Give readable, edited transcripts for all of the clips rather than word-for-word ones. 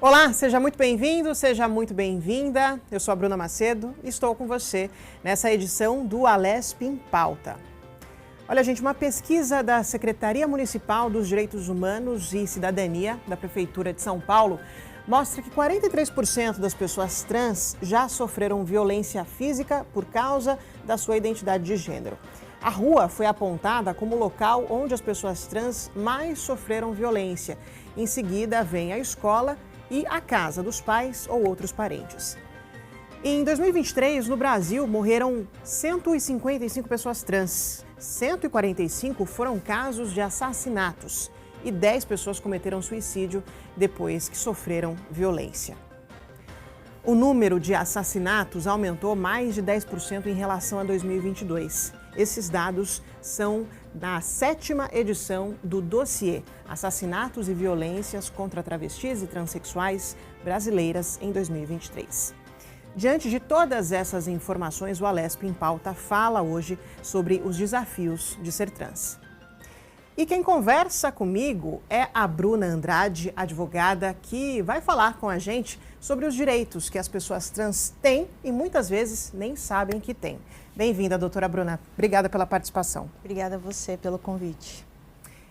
Olá, seja muito bem-vindo, seja muito bem-vinda. Eu sou a Bruna Macedo e estou com você nessa edição do Alesp em Pauta. Olha, gente, uma pesquisa da Secretaria Municipal dos Direitos Humanos e Cidadania da Prefeitura de São Paulo mostra que 43% das pessoas trans já sofreram violência física por causa da sua identidade de gênero. A rua foi apontada como o local onde as pessoas trans mais sofreram violência. Em seguida, vem a escola e a casa dos pais ou outros parentes. Em 2023, no Brasil, morreram 155 pessoas trans. 145 foram casos de assassinatos e 10 pessoas cometeram suicídio depois que sofreram violência. O número de assassinatos aumentou mais de 10% em relação a 2022. Esses dados são da 7ª edição do dossiê Assassinatos e Violências contra Travestis e Transsexuais Brasileiras em 2023. Diante de todas essas informações, o Alesp em Pauta fala hoje sobre os desafios de ser trans. E quem conversa comigo é a Bruna Andrade, advogada, que vai falar com a gente sobre os direitos que as pessoas trans têm e muitas vezes nem sabem que têm. Bem-vinda, doutora Bruna. Obrigada pela participação. Obrigada a você pelo convite.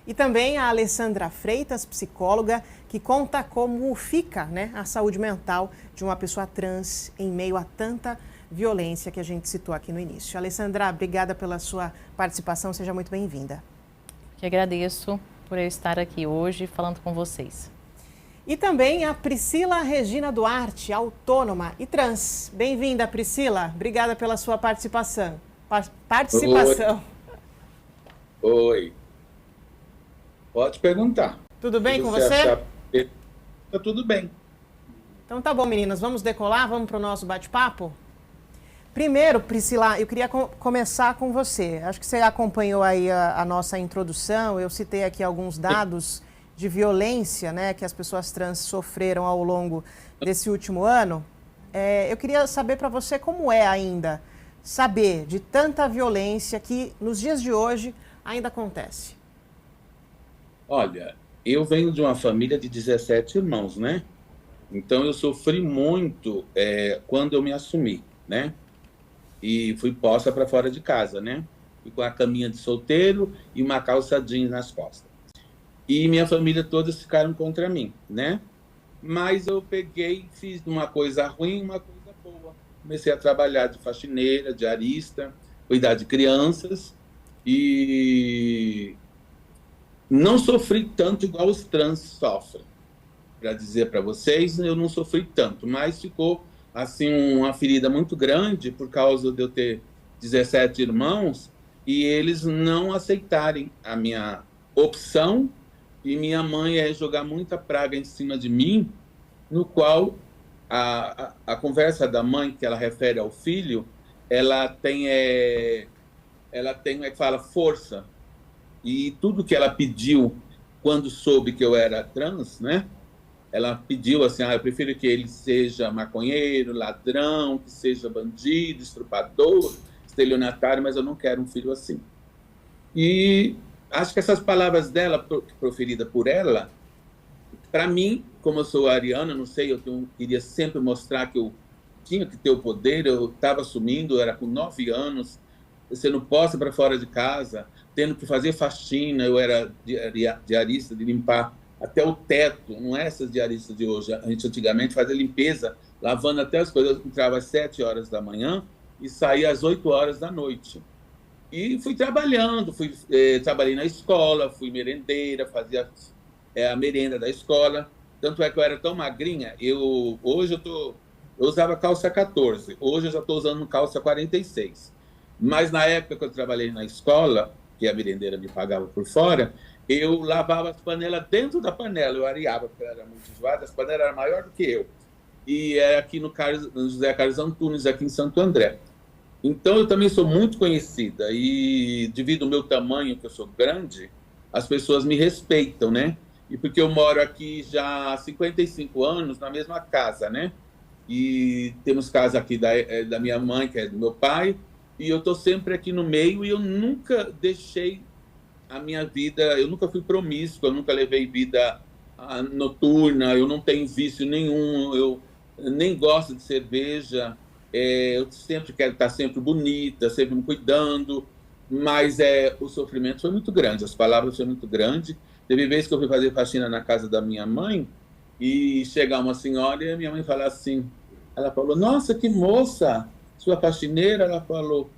E também a Alessandra Freitas, psicóloga, que conta como fica, a saúde mental de uma pessoa trans em meio a tanta violência que a gente citou aqui no início. Alessandra, obrigada pela sua participação, seja muito bem-vinda. Que agradeço por eu estar aqui hoje falando com vocês. E também a Priscila Regina Duarte, autônoma e trans. Bem-vinda, Priscila. Obrigada pela sua participação. Oi. Pode perguntar. Tudo bem com você? Tá tudo bem. Então tá bom, meninas. Vamos decolar? Vamos para o nosso bate-papo? Primeiro, Priscila, eu queria começar com você. Acho que você acompanhou aí a nossa introdução. Eu citei aqui alguns dados de violência, que as pessoas trans sofreram ao longo desse último ano. Eu queria saber para você como é ainda saber de tanta violência que nos dias de hoje ainda acontece. Olha, eu venho de uma família de 17 irmãos, Então eu sofri muito quando eu me assumi, E fui posta para fora de casa, Fui com a caminha de solteiro e uma calça jeans nas costas. E minha família todas ficaram contra mim, Mas eu peguei, fiz uma coisa ruim, uma coisa boa. Comecei a trabalhar de faxineira, diarista, cuidar de crianças e não sofri tanto igual os trans sofrem. Para dizer para vocês, eu não sofri tanto, mas ficou assim uma ferida muito grande por causa de eu ter 17 irmãos e eles não aceitarem a minha opção. E minha mãe jogar muita praga em cima de mim, no qual a conversa da mãe, que ela refere ao filho, ela tem fala, força. E tudo que ela pediu quando soube que eu era trans, Ela pediu assim, eu prefiro que ele seja maconheiro, ladrão, que seja bandido, estrupador, estelionatário, mas eu não quero um filho assim. E acho que essas palavras dela, proferida por ela, para mim, como eu sou ariana, não sei, queria sempre mostrar que eu tinha que ter o poder, eu estava assumindo, eu era com 9 anos, sendo posta para fora de casa, tendo que fazer faxina, eu era diarista de limpar até o teto, não é essas diaristas de hoje, a gente antigamente fazia limpeza, lavando até as coisas, eu entrava às 7 horas da manhã e saía às 8 horas da noite. E fui trabalhando, trabalhei na escola, fui merendeira, fazia a merenda da escola. Tanto é que eu era tão magrinha, hoje eu usava calça 14, hoje eu já estou usando calça 46. Mas na época que eu trabalhei na escola, que a merendeira me pagava por fora, eu lavava as panelas dentro da panela, eu areava, porque ela era muito enjoada, as panelas eram maiores do que eu. E era aqui no José Carlos Antunes, aqui em Santo André. Então, eu também sou muito conhecida e, devido ao meu tamanho, que eu sou grande, as pessoas me respeitam, E porque eu moro aqui já há 55 anos na mesma casa, E temos casa aqui da minha mãe, que é do meu pai, e eu estou sempre aqui no meio e eu nunca deixei a minha vida, eu nunca fui promíscuo, eu nunca levei vida noturna, eu não tenho vício nenhum, eu nem gosto de cerveja, eu sempre quero estar sempre bonita, sempre me cuidando, mas o sofrimento foi muito grande, as palavras foram muito grandes. Teve vezes que eu fui fazer faxina na casa da minha mãe e chegar uma senhora e a minha mãe falar assim, ela falou, nossa, que moça, sua faxineira, ela falou,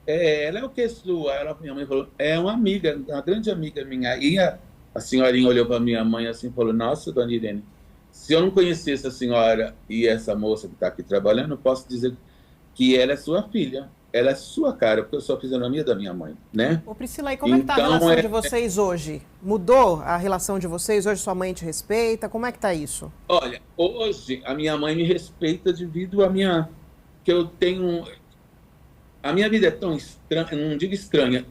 ela é o que sua? Minha mãe falou, é uma amiga, uma grande amiga minha. E a senhorinha olhou para minha mãe assim e falou, nossa, dona Irene, se eu não conhecesse a senhora e essa moça que está aqui trabalhando, eu posso dizer que ela é sua filha, ela é sua cara, porque eu sou a fisionomia da minha mãe, né? Ô Priscila, e como é que está a relação de vocês hoje? Mudou a relação de vocês? Hoje sua mãe te respeita? Como é que está isso? Olha, hoje a minha mãe me respeita devido a que eu tenho... A minha vida é tão estranha, não digo estranha,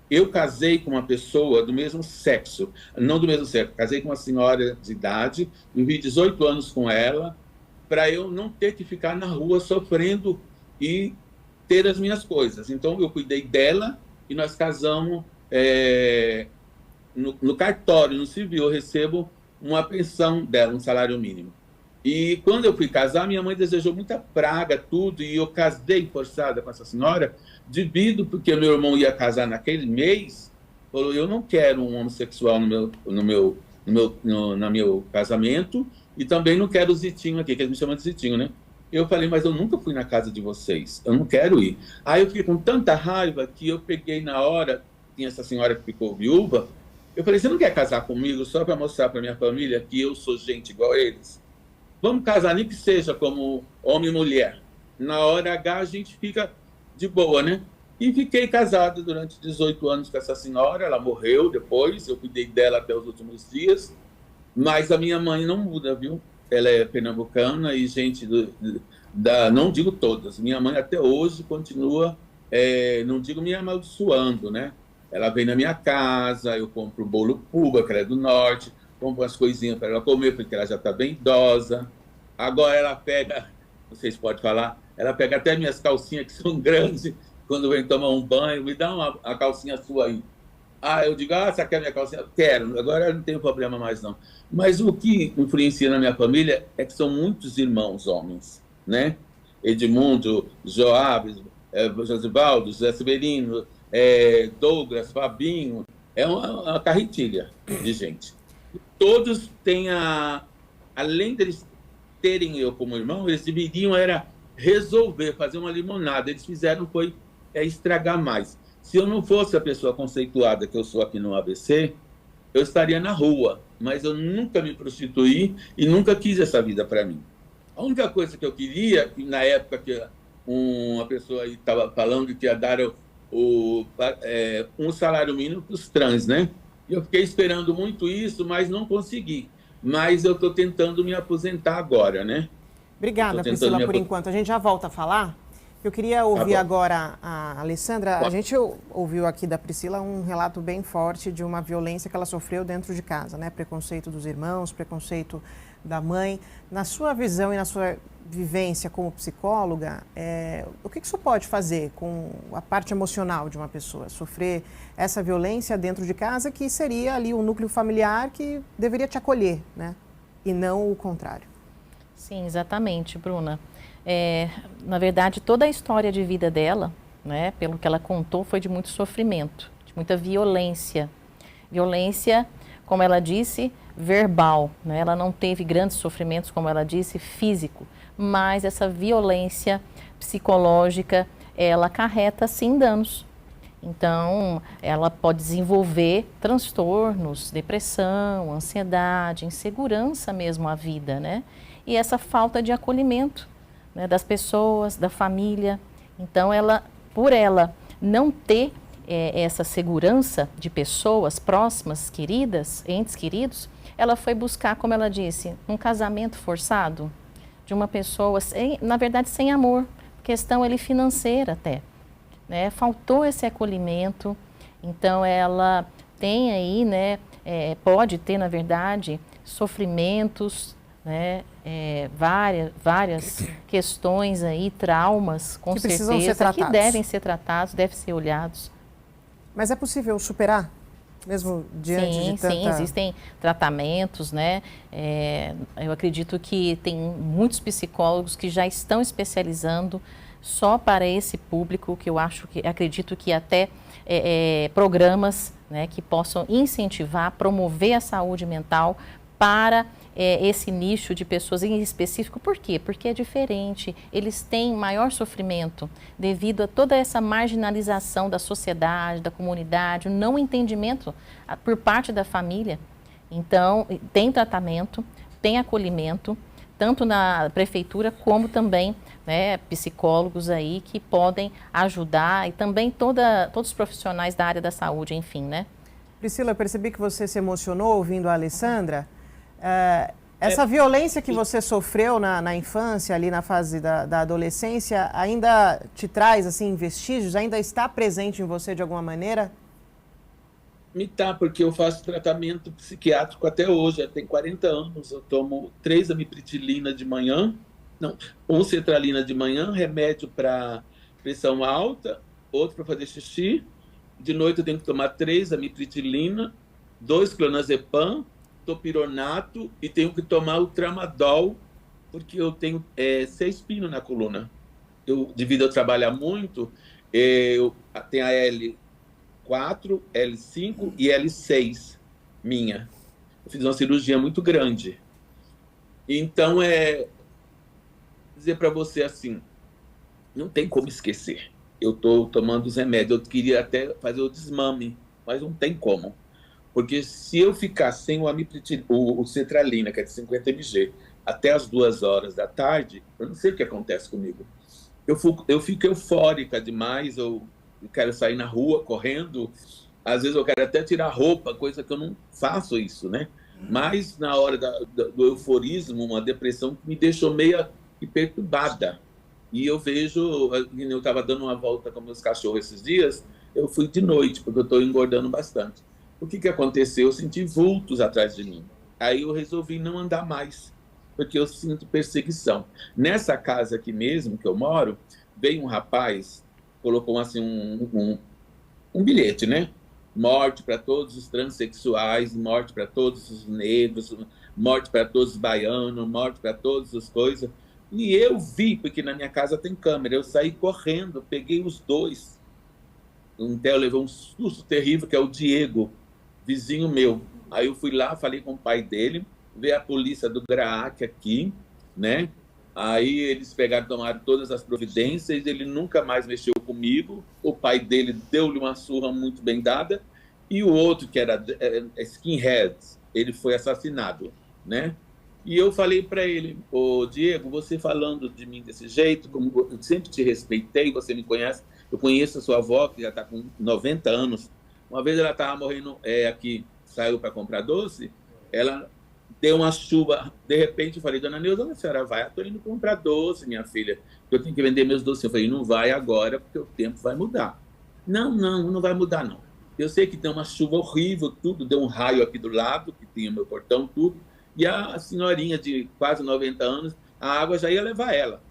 eu casei com uma pessoa do mesmo sexo, não do mesmo sexo, casei com uma senhora de idade, vivi 18 anos com ela, para eu não ter que ficar na rua sofrendo e ter as minhas coisas. Então, eu cuidei dela e nós casamos no cartório, no civil, eu recebo uma pensão dela, um salário mínimo. E quando eu fui casar, minha mãe desejou muita praga, tudo, e eu casei forçada com essa senhora, devido porque meu irmão ia casar naquele mês, falou, eu não quero um homossexual no meu casamento, e também não quero o Zitinho aqui, que eles me chamam de Zitinho, né? Eu falei, mas eu nunca fui na casa de vocês, eu não quero ir. Aí eu fiquei com tanta raiva que eu peguei na hora, tinha essa senhora que ficou viúva, eu falei, você não quer casar comigo só para mostrar para minha família que eu sou gente igual a eles? Vamos casar, nem que seja como homem e mulher. Na hora H a gente fica de boa, né? E fiquei casado durante 18 anos com essa senhora, ela morreu depois, eu cuidei dela até os últimos dias, mas a minha mãe não muda, viu? Ela é pernambucana e gente não digo todas, minha mãe até hoje continua, não digo me amaldiçoando, né? Ela vem na minha casa, eu compro bolo Puba, que ela é do norte, compro umas coisinhas para ela comer, porque ela já está bem idosa. Agora ela pega, vocês podem falar, ela pega até minhas calcinhas que são grandes, quando vem tomar um banho, me dá a calcinha sua aí. Eu digo, você quer minha calcinha? Quero, agora eu não tenho problema mais não. Mas o que influencia na minha família é que são muitos irmãos homens, né? Edmundo, Joab, Josivaldo, José Severino, Douglas, Fabinho, é uma carretilha de gente. Todos têm além deles terem eu como irmão, eles deveriam resolver, fazer uma limonada. Eles fizeram foi estragar mais. Se eu não fosse a pessoa conceituada que eu sou aqui no ABC, eu estaria na rua, mas eu nunca me prostituí e nunca quis essa vida para mim. A única coisa que eu queria, na época que uma pessoa estava falando que ia dar um salário mínimo para os trans, né? E eu fiquei esperando muito isso, mas não consegui. Mas eu estou tentando me aposentar agora, né? Obrigada, Priscila, por enquanto. A gente já volta a falar. Eu queria ouvir agora a Alessandra. A gente ouviu aqui da Priscila um relato bem forte de uma violência que ela sofreu dentro de casa, né? Preconceito dos irmãos, preconceito da mãe. Na sua visão e na sua vivência como psicóloga, o que isso pode fazer com a parte emocional de uma pessoa? Sofrer essa violência dentro de casa, que seria ali um núcleo familiar que deveria te acolher, né? E não o contrário. Sim, exatamente, Bruna. Na verdade, toda a história de vida dela, né, pelo que ela contou, foi de muito sofrimento, de muita violência. Violência, como ela disse, verbal, né? Ela não teve grandes sofrimentos, como ela disse, físico, mas essa violência psicológica, ela acarreta, sim, danos. Então, ela pode desenvolver transtornos, depressão, ansiedade, insegurança mesmo à vida, né? E essa falta de acolhimento, né, das pessoas, da família. Então, por ela não ter essa segurança de pessoas próximas, queridas, entes queridos, ela foi buscar, como ela disse, um casamento forçado de uma pessoa, na verdade, sem amor, questão financeira até, né? Faltou esse acolhimento, então ela tem aí, né, pode ter, na verdade, sofrimentos, né, várias questões aí, traumas, com certeza, que devem ser tratados, devem ser olhados. Mas é possível superar mesmo diante de tanta... Sim, existem tratamentos, né? Eu acredito que tem muitos psicólogos que já estão especializando só para esse público, que eu acredito que até programas, né, que possam incentivar, promover a saúde mental para esse nicho de pessoas em específico. Por quê? Porque é diferente, eles têm maior sofrimento devido a toda essa marginalização da sociedade, da comunidade, o não entendimento por parte da família. Então, tem tratamento, tem acolhimento, tanto na prefeitura como também, né, psicólogos aí que podem ajudar e também todos os profissionais da área da saúde, enfim, né? Priscila, eu percebi que você se emocionou ouvindo a Alessandra. Essa violência que você sofreu na infância, ali na fase da adolescência, ainda te traz assim vestígios? Ainda está presente em você de alguma maneira? Me tá, porque eu faço tratamento psiquiátrico até hoje, já tem 40 anos. Eu tomo 3 amitriptilina de manhã, não, 1 sertralina de manhã, remédio para pressão alta, outro para fazer xixi. De noite eu tenho que tomar 3 amitriptilina, 2 clonazepam, topironato e tenho que tomar o tramadol, porque eu tenho 6 pinos na coluna. Devido a eu trabalhar muito, eu tenho a L4, L5 e L6 minha. Eu fiz uma cirurgia muito grande. Então, dizer para você assim, não tem como esquecer. Eu estou tomando os remédios, eu queria até fazer o desmame, mas não tem como. Porque se eu ficar sem o sertralina, que é de 50 mg, até as 2 horas da tarde, eu não sei o que acontece comigo. Eu fico eufórica demais, eu quero sair na rua correndo, às vezes eu quero até tirar roupa, coisa que eu não faço isso, né? Mas na hora do euforismo, uma depressão que me deixou meio perturbada. E eu vejo, eu estava dando uma volta com meus cachorros esses dias, eu fui de noite, porque eu estou engordando bastante. O que aconteceu? Eu senti vultos atrás de mim. Aí eu resolvi não andar mais, porque eu sinto perseguição. Nessa casa aqui mesmo, que eu moro, veio um rapaz, colocou assim um bilhete, né? Morte para todos os transexuais, morte para todos os negros, morte para todos os baianos, morte para todas as coisas. E eu vi, porque na minha casa tem câmera, eu saí correndo, peguei os 2. Um Theo levou um susto terrível, que é o Diego, vizinho meu. Aí eu fui lá, falei com o pai dele, veio a polícia do GRAAC aqui, né? Aí eles pegaram, tomaram todas as providências, ele nunca mais mexeu comigo, o pai dele deu-lhe uma surra muito bem dada, e o outro, que era skinhead, ele foi assassinado, né? E eu falei para ele, ô Diego, você falando de mim desse jeito, como eu sempre te respeitei, você me conhece, eu conheço a sua avó, que já está com 90 anos. Uma vez ela estava morrendo aqui, saiu para comprar doce, ela deu uma chuva, de repente eu falei, dona Neuza, onde a senhora vai? Eu estou indo comprar doce, minha filha, eu tenho que vender meus doces. Eu falei, não vai agora, porque o tempo vai mudar. Não vai mudar, não. Eu sei que tem uma chuva horrível, tudo, deu um raio aqui do lado, que tinha meu portão, tudo, e a senhorinha de quase 90 anos, a água já ia levar ela.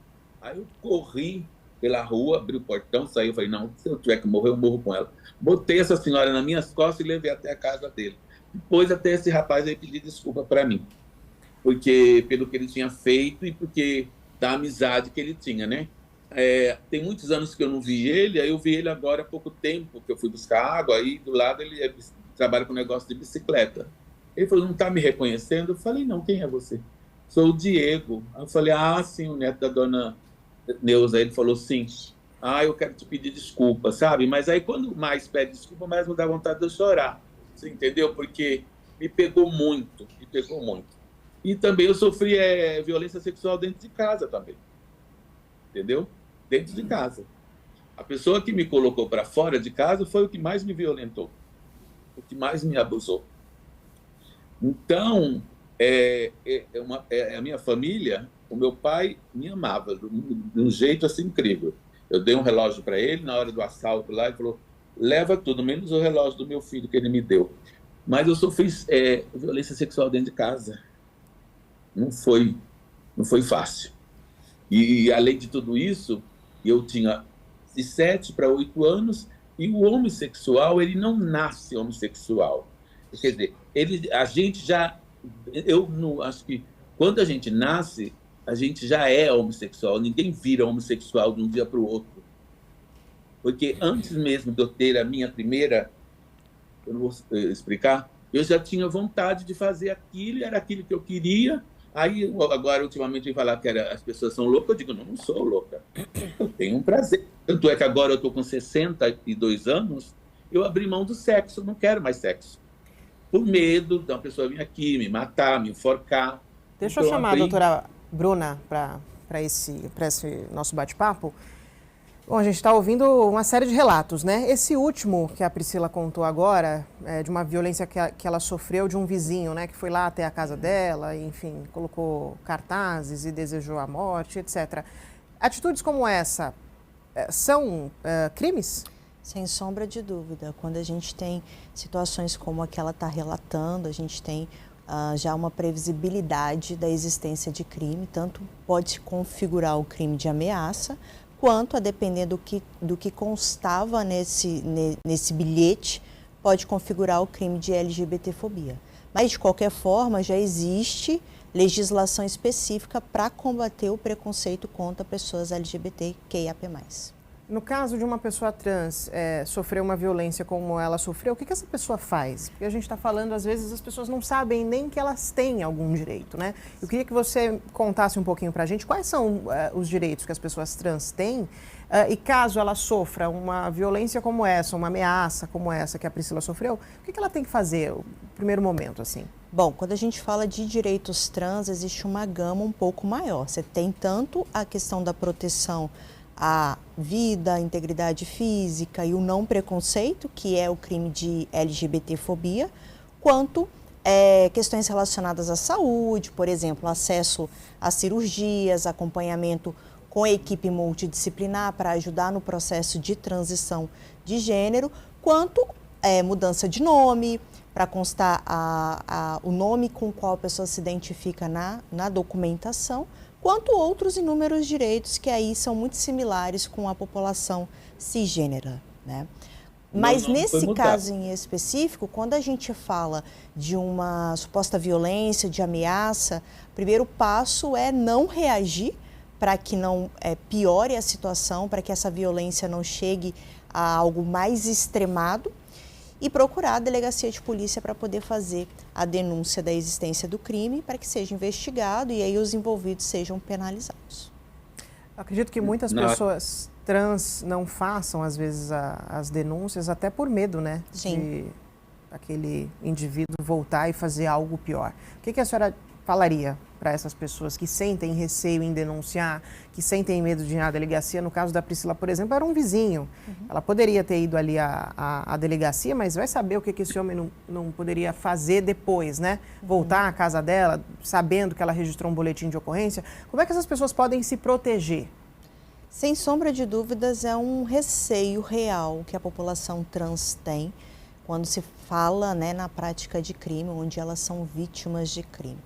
Aí eu corri pela rua, abri o portão, saí, eu falei, não, se eu tiver que morrer, eu morro com ela. Botei essa senhora nas minhas costas e levei até a casa dele. Depois até esse rapaz aí pedir desculpa para mim, porque pelo que ele tinha feito e porque da amizade que ele tinha, né? Tem muitos anos que eu não vi ele, aí eu vi ele agora há pouco tempo, que eu fui buscar água, aí do lado ele trabalha com negócio de bicicleta. Ele falou, não está me reconhecendo? Eu falei, não, quem é você? Sou o Diego. Aí eu falei, sim, o neto da dona Neuza. Ele falou, sim. Eu quero te pedir desculpa, sabe? Mas aí quando mais pede desculpa, mais me dá vontade de eu chorar. Você entendeu? Porque me pegou muito, me pegou muito. E também eu sofri violência sexual dentro de casa também. Entendeu? Dentro de casa. A pessoa que me colocou para fora de casa foi o que mais me violentou, o que mais me abusou. Então, a minha família, o meu pai me amava de um jeito assim incrível. Eu dei um relógio para ele na hora do assalto lá, ele falou, leva tudo, menos o relógio do meu filho que ele me deu. Mas eu sofri violência sexual dentro de casa. Não foi fácil. E além de tudo isso, eu tinha de 7 para 8 anos E o homossexual, ele não nasce homossexual. Quer dizer, a gente já... Eu não, acho que quando a gente nasce, a gente já é homossexual. Ninguém vira homossexual de um dia para o outro. Porque antes mesmo de eu ter a minha primeira... Eu não vou explicar. Eu já tinha vontade de fazer aquilo, era aquilo que eu queria. Aí, agora, ultimamente, falar que as pessoas são loucas, eu digo, não sou louca. Eu tenho um prazer. Tanto é que agora eu estou com 62 anos, eu abri mão do sexo, não quero mais sexo. Por medo de uma pessoa vir aqui, me matar, me enforcar. Deixa eu chamar a doutora Bruna para esse nosso bate-papo. Bom, a gente está ouvindo uma série de relatos, né? Esse último que a Priscila contou agora, de uma violência que ela sofreu de um vizinho, né? Que foi lá até a casa dela, e, enfim, colocou cartazes e desejou a morte, etc. Atitudes como essa são crimes? Sem sombra de dúvida. Quando a gente tem situações como a que ela está relatando, a gente tem já uma previsibilidade da existência de crime, tanto pode configurar o crime de ameaça, quanto, a depender do que constava nesse bilhete, pode configurar o crime de LGBTfobia. Mas, de qualquer forma, já existe legislação específica para combater o preconceito contra pessoas LGBTQIAP+. No caso de uma pessoa trans sofrer uma violência como ela sofreu, o que essa pessoa faz? Porque a gente está falando, às vezes, as pessoas não sabem nem que elas têm algum direito, né? Eu queria que você contasse um pouquinho para a gente quais são os direitos que as pessoas trans têm e caso ela sofra uma violência como essa, uma ameaça como essa que a Priscila sofreu, o que ela tem que fazer no primeiro momento, assim? Bom, quando a gente fala de direitos trans, existe uma gama um pouco maior. Você tem tanto a questão da proteção à vida, à integridade física e o não preconceito, que é o crime de LGBTfobia, quanto questões relacionadas à saúde, por exemplo, acesso a cirurgias, acompanhamento com a equipe multidisciplinar para ajudar no processo de transição de gênero, quanto mudança de nome, para constar o nome com o qual a pessoa se identifica na documentação, quanto outros inúmeros direitos que aí são muito similares com a população cisgênera, né? Mas nesse caso em específico, quando a gente fala de uma suposta violência, de ameaça, o primeiro passo é não reagir para que não piore a situação, para que essa violência não chegue a algo mais extremado, e procurar a delegacia de polícia para poder fazer a denúncia da existência do crime, para que seja investigado e aí os envolvidos sejam penalizados. Eu acredito que muitas pessoas trans não façam, às vezes, as denúncias, até por medo, né? Sim. De aquele indivíduo voltar e fazer algo pior. O que a senhora falaria para essas pessoas que sentem receio em denunciar, que sentem medo de ir à delegacia? No caso da Priscila, por exemplo, era um vizinho. Ela poderia ter ido ali à delegacia, mas vai saber o que esse homem não poderia fazer depois, né? Voltar à casa dela, sabendo que ela registrou um boletim de ocorrência. Como é que essas pessoas podem se proteger? Sem sombra de dúvidas, é um receio real que a população trans tem quando se fala, né, na prática de crime, onde elas são vítimas de crime.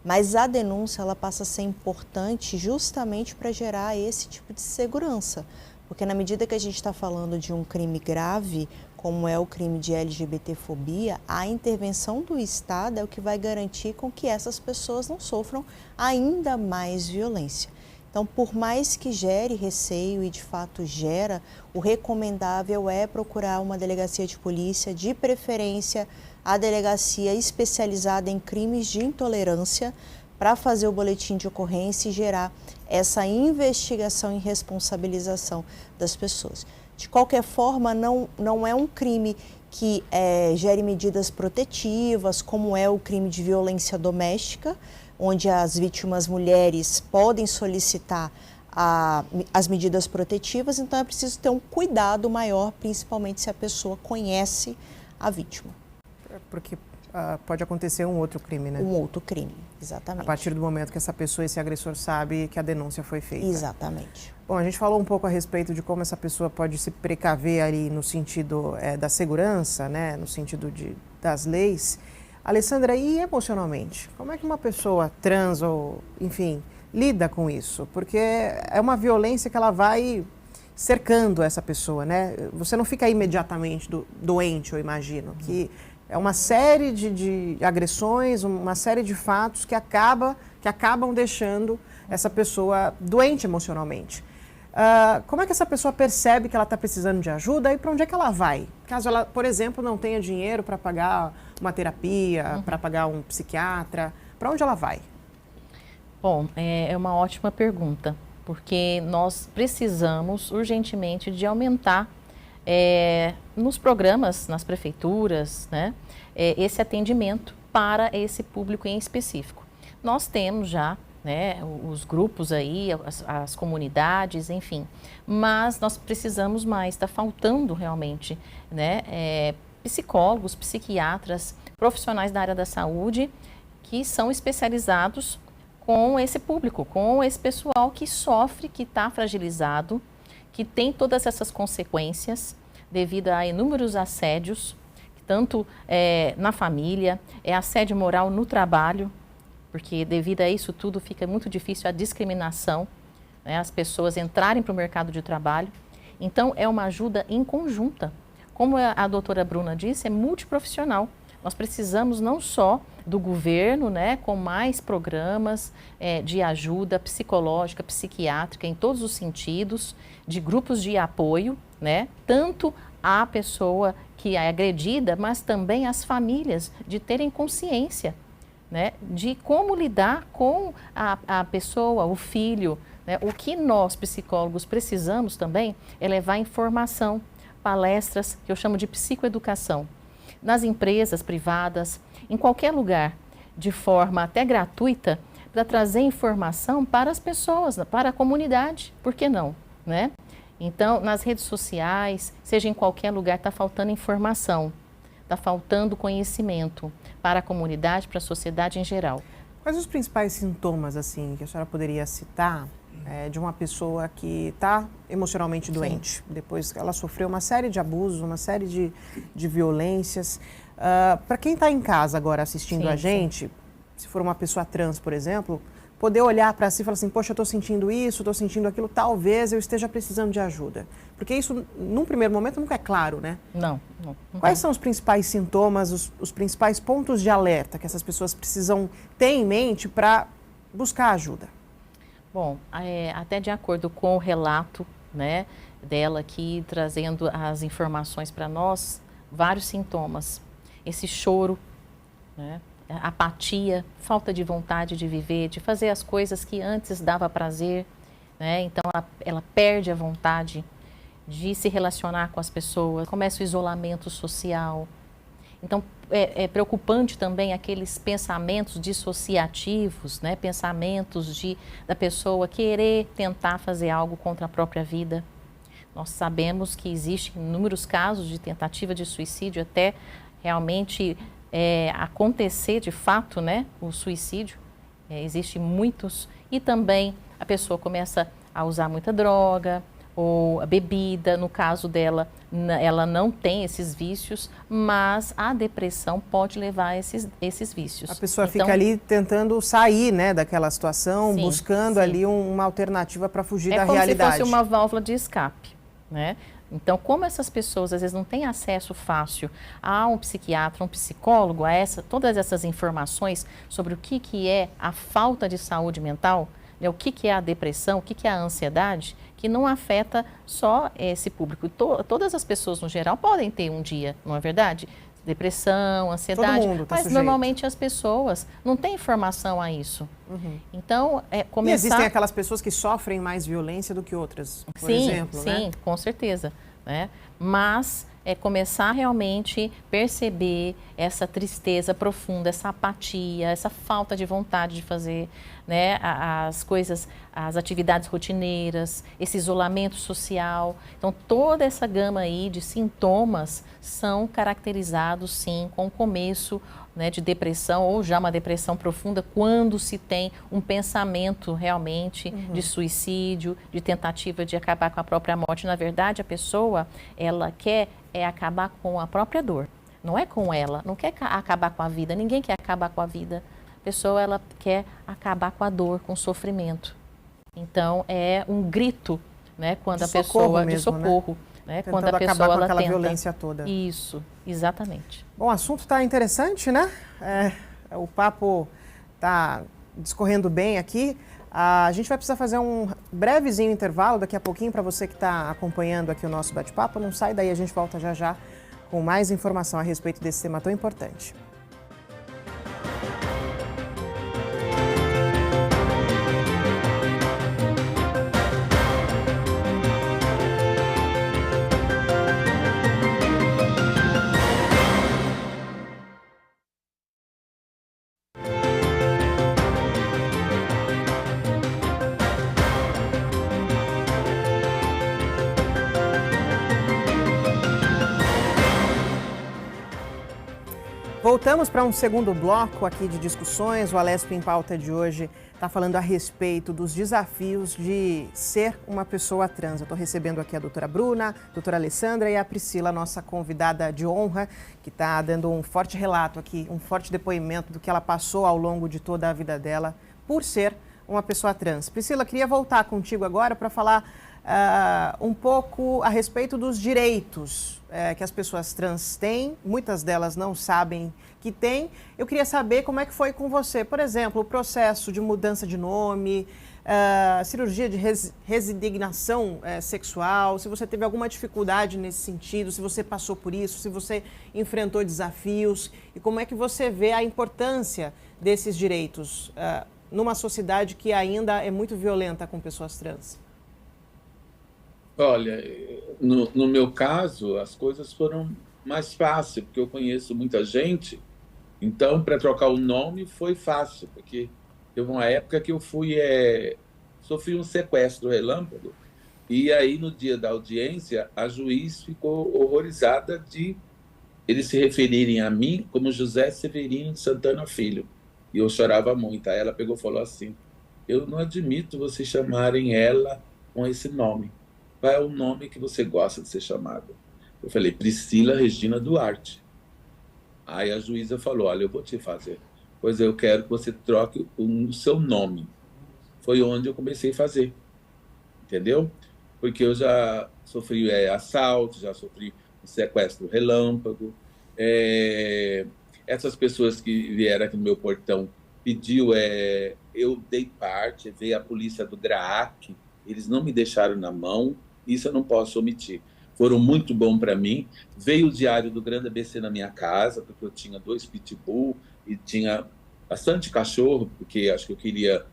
Mas a denúncia, ela passa a ser importante justamente para gerar esse tipo de segurança. Porque na medida que a gente está falando de um crime grave, como é o crime de LGBTfobia, a intervenção do Estado é o que vai garantir com que essas pessoas não sofram ainda mais violência. Então, por mais que gere receio e de fato gera, o recomendável é procurar uma delegacia de polícia, de preferência a delegacia especializada em crimes de intolerância, para fazer o boletim de ocorrência e gerar essa investigação e responsabilização das pessoas. De qualquer forma, não é um crime que gere medidas protetivas, como é o crime de violência doméstica, onde as vítimas mulheres podem solicitar as medidas protetivas, então é preciso ter um cuidado maior, principalmente se a pessoa conhece a vítima. Porque pode acontecer um outro crime, né? Um outro crime, exatamente. A partir do momento que essa pessoa, esse agressor, sabe que a denúncia foi feita. Exatamente. Bom, a gente falou um pouco a respeito de como essa pessoa pode se precaver ali no sentido da segurança, né? No sentido das leis. Alessandra, e emocionalmente? Como é que uma pessoa trans ou, enfim, lida com isso? Porque é uma violência que ela vai cercando essa pessoa, né? Você não fica imediatamente doente, eu imagino, que é uma série de agressões, uma série de fatos que acabam deixando essa pessoa doente emocionalmente. Como é que essa pessoa percebe que ela está precisando de ajuda e para onde é que ela vai? Caso ela, por exemplo, não tenha dinheiro para pagar uma terapia, para pagar um psiquiatra, para onde ela vai? Bom, é uma ótima pergunta, porque nós precisamos urgentemente de aumentar nos programas, nas prefeituras, né, esse atendimento para esse público em específico. Nós temos já, né, os grupos aí, as comunidades, enfim, mas nós precisamos mais, está faltando realmente, né, psicólogos, psiquiatras, profissionais da área da saúde que são especializados com esse público, com esse pessoal que sofre, que está fragilizado, que tem todas essas consequências devido a inúmeros assédios, tanto na família, assédio moral no trabalho, porque devido a isso tudo fica muito difícil a discriminação, né, as pessoas entrarem para o mercado de trabalho. Então, é uma ajuda em conjunta. Como a doutora Bruna disse, é multiprofissional. Nós precisamos não só do governo, né, com mais programas de ajuda psicológica, psiquiátrica, em todos os sentidos, de grupos de apoio, né, tanto a pessoa que é agredida, mas também as famílias, de terem consciência, né, de como lidar com a pessoa, o filho, né. O que nós, psicólogos, precisamos também é levar informação, palestras, que eu chamo de psicoeducação, nas empresas privadas, em qualquer lugar, de forma até gratuita, para trazer informação para as pessoas, para a comunidade, por que não, né? Então, nas redes sociais, seja em qualquer lugar, está faltando informação, está faltando conhecimento para a comunidade, para a sociedade em geral. Quais os principais sintomas, assim, que a senhora poderia citar de uma pessoa que está emocionalmente doente? Sim. Depois que ela sofreu uma série de abusos, uma série de violências. Para quem está em casa agora assistindo a gente, se for uma pessoa trans, por exemplo, poder olhar para si e falar assim, poxa, eu estou sentindo isso, estou sentindo aquilo, talvez eu esteja precisando de ajuda. Porque isso, num primeiro momento, nunca é claro, né? Não. Quais são os principais sintomas, os principais pontos de alerta que essas pessoas precisam ter em mente para buscar ajuda? Bom, até de acordo com o relato, né, dela aqui, trazendo as informações para nós, vários sintomas. Esse choro, né, apatia, falta de vontade de viver, de fazer as coisas que antes dava prazer, né? Então ela perde a vontade de se relacionar com as pessoas, começa o isolamento social. Então é preocupante também aqueles pensamentos dissociativos, né? Pensamentos da pessoa querer tentar fazer algo contra a própria vida. Nós sabemos que existem inúmeros casos de tentativa de suicídio até realmente acontecer de fato, né, o suicídio, existe muitos, e também a pessoa começa a usar muita droga ou a bebida. No caso dela, ela não tem esses vícios, mas a depressão pode levar a esses vícios. A pessoa fica ali tentando sair, né, daquela situação, sim, buscando ali uma alternativa para fugir da realidade. É como se fosse uma válvula de escape, né? Então, como essas pessoas às vezes não têm acesso fácil a um psiquiatra, um psicólogo, todas essas informações sobre o que é a falta de saúde mental, né, o que é a depressão, o que é a ansiedade, que não afeta só esse público. Todas as pessoas, no geral, podem ter um dia, não é verdade? Depressão, ansiedade, todo mundo tá mas sujeito. Normalmente as pessoas não têm informação a isso. Então, começar... E existem aquelas pessoas que sofrem mais violência do que outras, por exemplo, né? Sim, com certeza, né? Mas começar realmente perceber essa tristeza profunda, essa apatia, essa falta de vontade de fazer, né, as coisas, as atividades rotineiras, esse isolamento social. Então, toda essa gama aí de sintomas são caracterizados, sim, com o começo, né, de depressão ou já uma depressão profunda, quando se tem um pensamento realmente de suicídio, de tentativa de acabar com a própria morte. Na verdade, a pessoa, ela quer acabar com a própria dor. Não é com ela, não quer acabar com a vida, ninguém quer acabar com a vida. A pessoa, ela quer acabar com a dor, com o sofrimento. Então, é um grito né? Quando a socorro pessoa mesmo, de socorro, né? Tentando Quando a pessoa acabar com ela aquela tenta. violência toda. Isso, exatamente. Bom, o assunto está interessante, né? O papo está discorrendo bem aqui. A gente vai precisar fazer um brevezinho intervalo daqui a pouquinho para você que está acompanhando aqui o nosso bate-papo. Não sai daí, a gente volta já já com mais informação a respeito desse tema tão importante. Voltamos para um segundo bloco aqui de discussões. O Alesp em Pauta de hoje está falando a respeito dos desafios de ser uma pessoa trans. Eu estou recebendo aqui a doutora Bruna, a doutora Alessandra e a Priscila, nossa convidada de honra, que está dando um forte relato aqui, um forte depoimento do que ela passou ao longo de toda a vida dela por ser uma pessoa trans. Priscila, queria voltar contigo agora para falar um pouco a respeito dos direitos que as pessoas trans têm, muitas delas não sabem que têm. Eu queria saber como é que foi com você, por exemplo, o processo de mudança de nome, cirurgia de resignação sexual, se você teve alguma dificuldade nesse sentido, se você passou por isso, se você enfrentou desafios e como é que você vê a importância desses direitos numa sociedade que ainda é muito violenta com pessoas trans. Olha, no meu caso, as coisas foram mais fáceis, porque eu conheço muita gente, então, para trocar o nome foi fácil, porque teve uma época que eu sofri um sequestro relâmpago, e aí, no dia da audiência, a juiz ficou horrorizada de eles se referirem a mim como José Severino de Santana Filho, e eu chorava muito. Aí ela pegou e falou assim: eu não admito vocês chamarem ela com esse nome. Qual é o nome que você gosta de ser chamada? Eu falei: Priscila Regina Duarte. Aí a juíza falou: olha, eu vou te fazer, pois eu quero que você troque o seu nome. Foi onde eu comecei a fazer, entendeu? Porque eu já sofri assalto, já sofri um sequestro relâmpago. Essas pessoas que vieram aqui no meu portão pediu, eu dei parte, veio a polícia do GRAAC, eles não me deixaram na mão, isso eu não posso omitir. Foram muito bons para mim. Veio o diário do Grande ABC na minha casa, porque eu tinha 2 pitbull e tinha bastante cachorro, porque acho que eu queria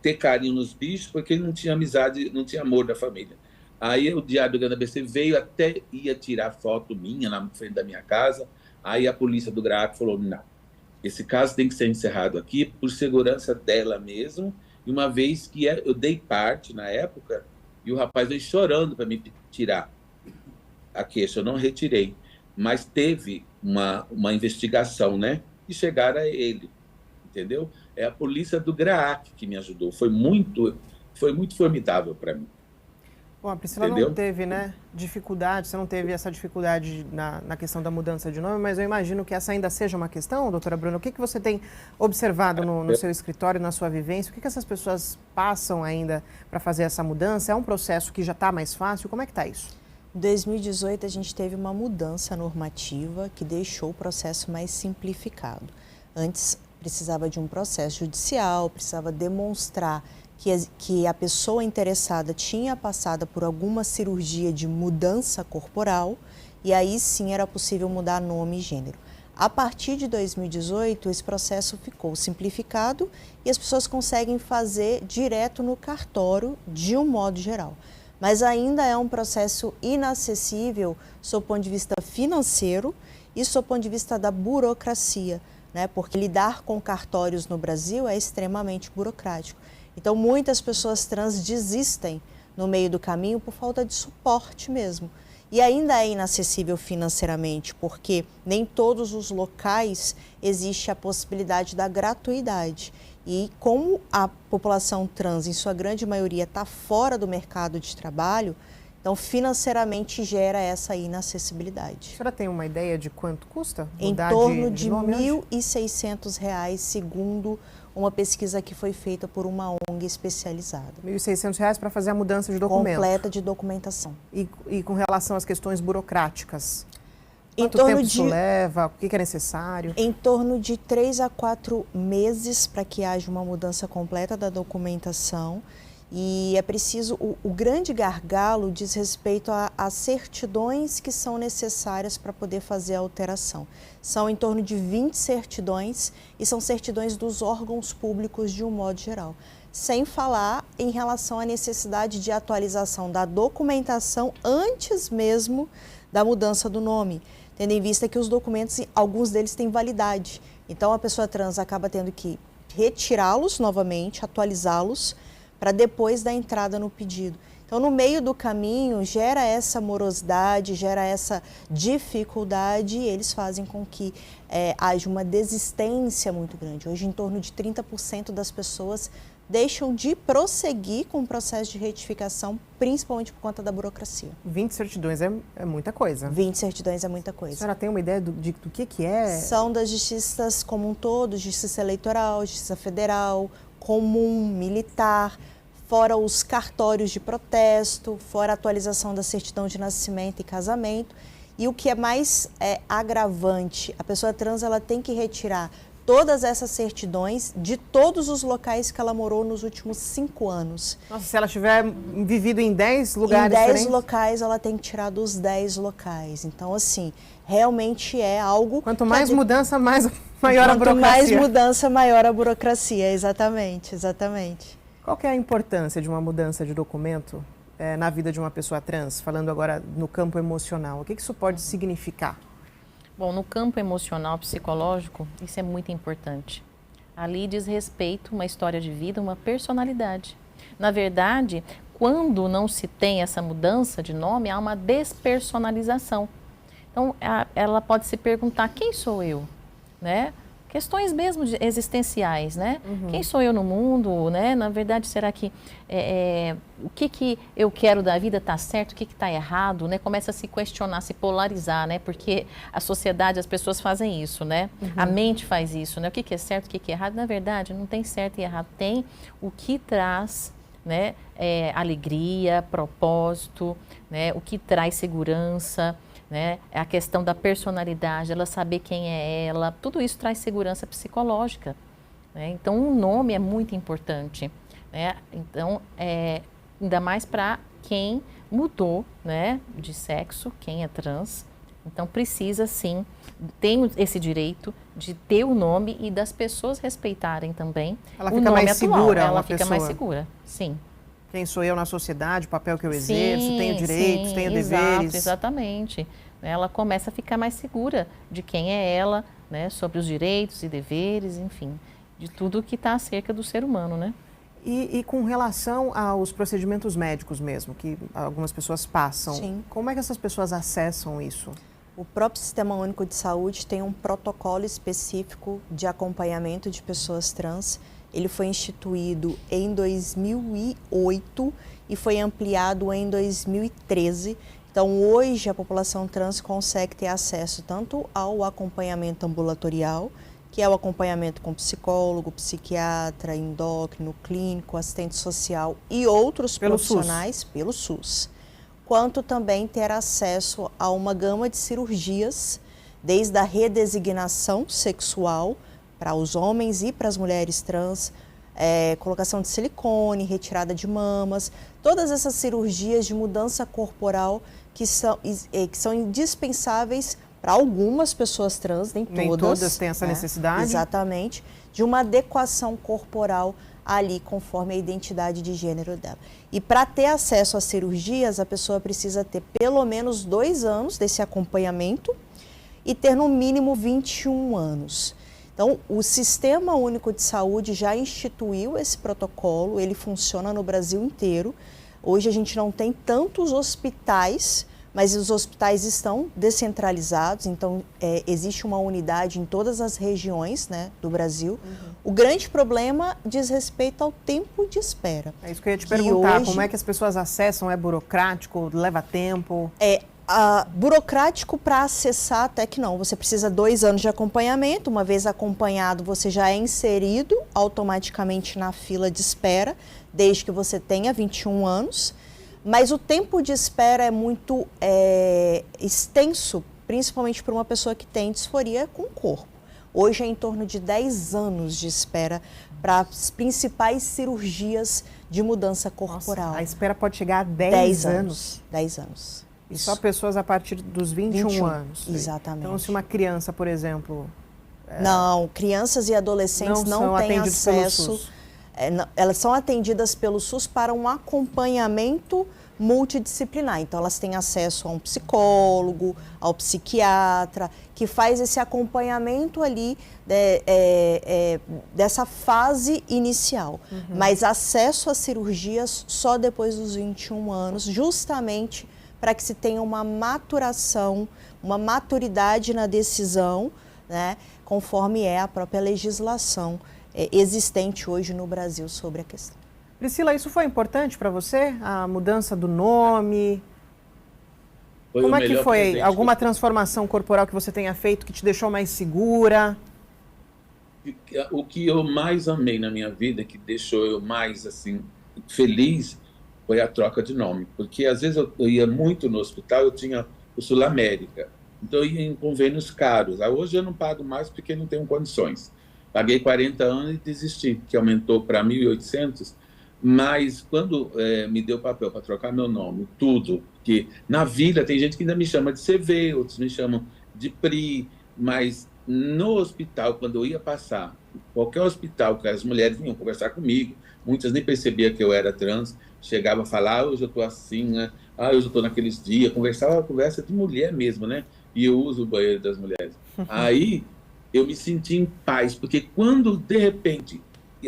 ter carinho nos bichos, porque não tinha amizade, não tinha amor da família. Aí o diário do Grande ABC veio, até ia tirar foto minha na frente da minha casa. Aí a polícia do GRAAC falou: não, esse caso tem que ser encerrado aqui por segurança dela mesmo. E uma vez que eu dei parte na época, e o rapaz veio chorando para me tirar a queixa, eu não retirei. Mas teve uma investigação, né? E chegaram a ele, entendeu? É a polícia do GRAAC que me ajudou. Foi muito formidável para mim. Bom, a Priscila não teve, né, dificuldade, você não teve essa dificuldade na questão da mudança de nome, mas eu imagino que essa ainda seja uma questão, doutora Bruna. O que você tem observado no seu escritório, na sua vivência? O que essas pessoas passam ainda para fazer essa mudança? É um processo que já está mais fácil? Como é que está isso? Em 2018, a gente teve uma mudança normativa que deixou o processo mais simplificado. Antes, precisava de um processo judicial, precisava demonstrar que a pessoa interessada tinha passado por alguma cirurgia de mudança corporal e aí sim era possível mudar nome e gênero. A partir de 2018, esse processo ficou simplificado e as pessoas conseguem fazer direto no cartório de um modo geral. Mas ainda é um processo inacessível sob o ponto de vista financeiro e sob o ponto de vista da burocracia, né? Porque lidar com cartórios no Brasil é extremamente burocrático. Então, muitas pessoas trans desistem no meio do caminho por falta de suporte mesmo. E ainda é inacessível financeiramente, porque nem todos os locais existe a possibilidade da gratuidade. E como a população trans, em sua grande maioria, está fora do mercado de trabalho, Então, financeiramente, gera essa inacessibilidade. A senhora tem uma ideia de quanto custa Em mudar torno de R$ nome hoje? 1.600, segundo uma pesquisa que foi feita por uma ONG especializada. R$ 1.600 para fazer a mudança de documento. Completa de documentação. E com relação às questões burocráticas? Em Quanto torno tempo isso leva? O que é necessário? Em torno de 3 a 4 meses para que haja uma mudança completa da documentação. E é preciso, o grande gargalo diz respeito às certidões que são necessárias para poder fazer a alteração. São em torno de 20 certidões e são certidões dos órgãos públicos de um modo geral. Sem falar em relação à necessidade de atualização da documentação antes mesmo da mudança do nome, tendo em vista que os documentos, alguns deles têm validade. Então a pessoa trans acaba tendo que retirá-los novamente, atualizá-los, para depois da entrada no pedido. Então, no meio do caminho, gera essa morosidade, gera essa dificuldade e eles fazem com que haja uma desistência muito grande. Hoje, em torno de 30% das pessoas deixam de prosseguir com o processo de retificação, principalmente por conta da burocracia. 20 certidões é muita coisa. 20 certidões é muita A coisa. senhora tem uma ideia do que é? São das justiças como um todo, justiça eleitoral, justiça federal, comum, militar, fora os cartórios de protesto, fora a atualização da certidão de nascimento e casamento. E o que é mais agravante, a pessoa trans ela tem que retirar todas essas certidões de todos os locais que ela morou nos últimos 5 anos. Nossa, se ela tiver vivido em 10 lugares em 10 diferentes? locais, ela tem que tirar dos 10 locais. Então, assim, realmente é algo... Quanto mais mudança, maior a burocracia. Quanto mais mudança, maior a burocracia, exatamente, exatamente. Qual que é a importância de uma mudança de documento na vida de uma pessoa trans? Falando agora no campo emocional, o que isso pode significar? Bom, no campo emocional, psicológico, isso é muito importante. Ali diz respeito a uma história de vida, uma personalidade. Na verdade, quando não se tem essa mudança de nome, há uma despersonalização. Então, ela pode se perguntar, quem sou eu? Né? Questões mesmo existenciais, né? Uhum. Quem sou eu no mundo, né? Na verdade, será que o que eu quero da vida está certo, o que está errado, né? Começa a se questionar, se polarizar, né? Porque a sociedade, as pessoas fazem isso, né? Uhum. A mente faz isso, né? O que é certo, o que é errado? Na verdade, não tem certo e errado. Tem o que traz, né? Alegria, propósito, né? O que traz segurança, né? A questão da personalidade, ela saber quem é ela, tudo isso traz segurança psicológica. Né? Então, um nome é muito importante. Né? Então, ainda mais para quem mudou, né, de sexo, quem é trans. Então, precisa sim, tem esse direito de ter o nome e das pessoas respeitarem também ela o fica nome mais atual. Segura, ela fica pessoa. Mais segura, sim. Quem sou eu na sociedade, o papel que eu exerço, sim, tenho direitos, sim, tenho exato, deveres. Exatamente. Ela começa a ficar mais segura de quem é ela, né, sobre os direitos e deveres, enfim, de tudo que está acerca do ser humano, né? E com relação aos procedimentos médicos mesmo, que algumas pessoas passam, sim. Como é que essas pessoas acessam isso? O próprio Sistema Único de Saúde tem um protocolo específico de acompanhamento de pessoas trans. Ele foi instituído em 2008 e foi ampliado em 2013. Então, hoje, a população trans consegue ter acesso tanto ao acompanhamento ambulatorial, que é o acompanhamento com psicólogo, psiquiatra, endócrino, clínico, assistente social e outros profissionais pelo SUS, quanto também ter acesso a uma gama de cirurgias, desde a redesignação sexual para os homens e para as mulheres trans, colocação de silicone, retirada de mamas, todas essas cirurgias de mudança corporal que são indispensáveis para algumas pessoas trans, nem todas têm essa necessidade. Exatamente, de uma adequação corporal ali conforme a identidade de gênero dela. E para ter acesso às cirurgias, a pessoa precisa ter pelo menos 2 anos desse acompanhamento e ter no mínimo 21 anos. Então, o Sistema Único de Saúde já instituiu esse protocolo, ele funciona no Brasil inteiro. Hoje a gente não tem tantos hospitais mas os hospitais estão descentralizados, então existe uma unidade em todas as regiões, né, do Brasil. O grande problema diz respeito ao tempo de espera. É isso que eu ia te perguntar, como é que as pessoas acessam? É burocrático, leva tempo? Burocrático para acessar até que não. Você precisa 2 anos de acompanhamento. Uma vez acompanhado, você já é inserido automaticamente na fila de espera, desde que você tenha 21 anos. Mas o tempo de espera é muito extenso, principalmente para uma pessoa que tem disforia com o corpo. Hoje é em torno de 10 anos de espera para as principais cirurgias de mudança corporal. Nossa, a espera pode chegar a 10 anos? 10 anos. E só pessoas a partir dos 21 anos? Exatamente. Então, se uma criança, por exemplo... Não, crianças e adolescentes não têm acesso... elas são atendidas pelo SUS para um acompanhamento multidisciplinar. Então, elas têm acesso a um psicólogo, ao psiquiatra, que faz esse acompanhamento ali dessa fase inicial. Mas acesso às cirurgias só depois dos 21 anos, justamente para que se tenha uma maturação, uma maturidade na decisão, né, conforme é a própria legislação existente hoje no Brasil sobre a questão. Priscila, isso foi importante para você? A mudança do nome? Como é que foi? Alguma transformação corporal que você tenha feito que te deixou mais segura? O que eu mais amei na minha vida, que deixou eu mais assim feliz, foi a troca de nome. Porque às vezes eu ia muito no hospital, eu tinha o Sul América, então eu ia em convênios caros. Hoje eu não pago mais porque não tenho condições. Paguei 40 anos e desisti, que aumentou para 1.800, mas quando me deu papel para trocar meu nome, tudo, que na vila tem gente que ainda me chama de CV, outros me chamam de Pri, mas no hospital, quando eu ia passar, qualquer hospital que as mulheres vinham conversar comigo, muitas nem percebiam que eu era trans, chegava a falar, hoje eu estou assim, né? Hoje eu estou naqueles dias, conversava conversa de mulher mesmo, né? E eu uso o banheiro das mulheres. Aí eu me senti em paz, porque quando, de repente,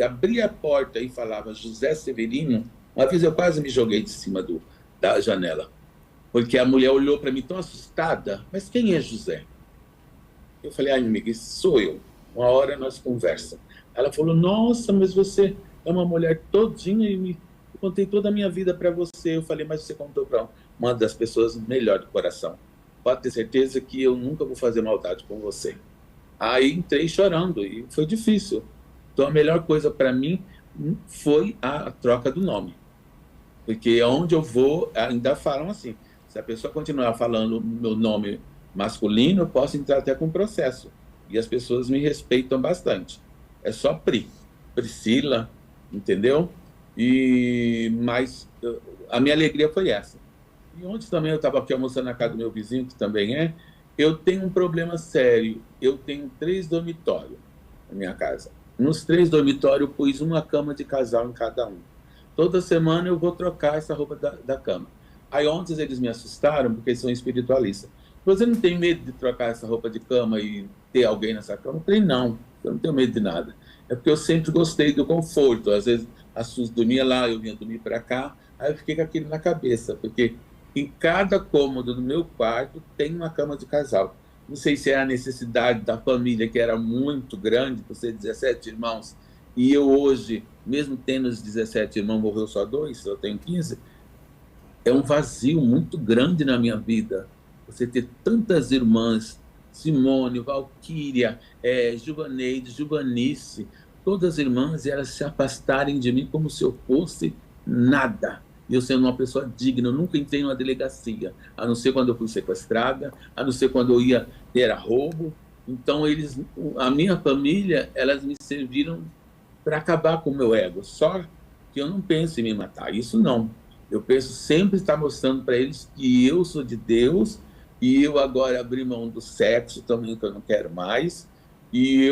abria a porta e falava José Severino, uma vez eu quase me joguei de cima da janela, porque a mulher olhou para mim tão assustada, mas quem é José? Eu falei, minha amiga, esse sou eu. Uma hora nós conversamos. Ela falou, nossa, mas você é uma mulher todinha e eu contei toda a minha vida para você. Eu falei, mas você contou para uma das pessoas melhor do coração. Pode ter certeza que eu nunca vou fazer maldade com você. Aí entrei chorando e foi difícil. Então a melhor coisa para mim foi a troca do nome. Porque onde eu vou, ainda falam assim, se a pessoa continuar falando meu nome masculino, eu posso entrar até com processo. E as pessoas me respeitam bastante. É só Priscila, entendeu? Mas a minha alegria foi essa. E ontem também eu estava aqui almoçando na casa do meu vizinho, que também eu tenho um problema sério. Eu tenho 3 dormitórios na minha casa. Nos 3 dormitórios eu pus uma cama de casal em cada um. Toda semana eu vou trocar essa roupa da cama. Aí ontem eles me assustaram, porque eles são espiritualistas. Você não tem medo de trocar essa roupa de cama e ter alguém nessa cama? Eu falei, não, eu não tenho medo de nada. É porque eu sempre gostei do conforto. Às vezes a Sus dormia lá, eu vinha dormir para cá. Aí eu fiquei com aquilo na cabeça, porque em cada cômodo do meu quarto tem uma cama de casal. Não sei se é a necessidade da família, que era muito grande, por ser 17 irmãos, e eu hoje, mesmo tendo os 17 irmãos, morreu só 2, eu tenho 15, é um vazio muito grande na minha vida. Você ter tantas irmãs, Simone, Valquíria, Juvaneide, Juvanice, todas as irmãs, e elas se afastarem de mim como se eu fosse nada. E eu sendo uma pessoa digna, eu nunca entrei numa delegacia, a não ser quando eu fui sequestrada, a não ser quando eu ia ter roubo. Então, a minha família, elas me serviram para acabar com o meu ego. Só que eu não penso em me matar, isso não. Eu penso sempre estar mostrando para eles que eu sou de Deus e eu agora abri mão do sexo também, que eu não quero mais. E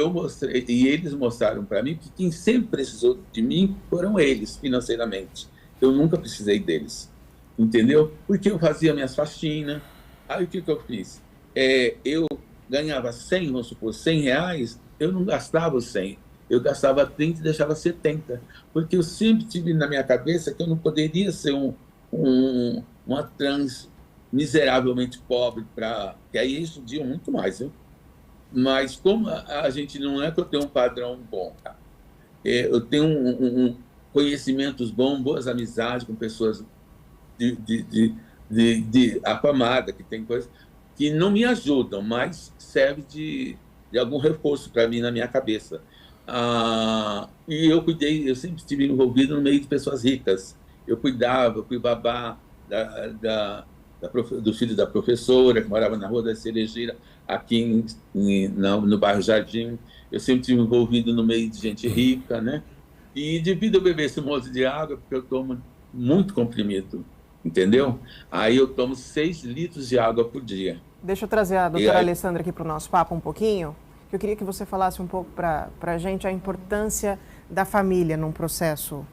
eles mostraram para mim que quem sempre precisou de mim foram eles, financeiramente. Eu nunca precisei deles, entendeu? Porque eu fazia minhas faxinas. Aí o que eu fiz? Eu ganhava 100, vamos supor, 100 reais, eu não gastava os 100. Eu gastava 30 e deixava 70. Porque eu sempre tive na minha cabeça que eu não poderia ser uma trans miseravelmente pobre, que aí judiam muito mais, viu? Mas como a gente não é que eu tenho um padrão bom, tá? Eu tenho conhecimentos bons, boas amizades com pessoas afamadas, que tem coisas que não me ajudam, mas serve de algum reforço para mim na minha cabeça. E eu sempre estive envolvido no meio de pessoas ricas. Eu fui babá do filho da professora, que morava na Rua da Cerejeira, aqui no bairro Jardim. Eu sempre estive envolvido no meio de gente rica, né? E devido eu beber esse monte de água, porque eu tomo muito comprimido, entendeu? Aí eu tomo 6 litros de água por dia. Deixa eu trazer a doutora Alessandra aqui para o nosso papo um pouquinho. Eu queria que você falasse um pouco para a gente a importância da família num processo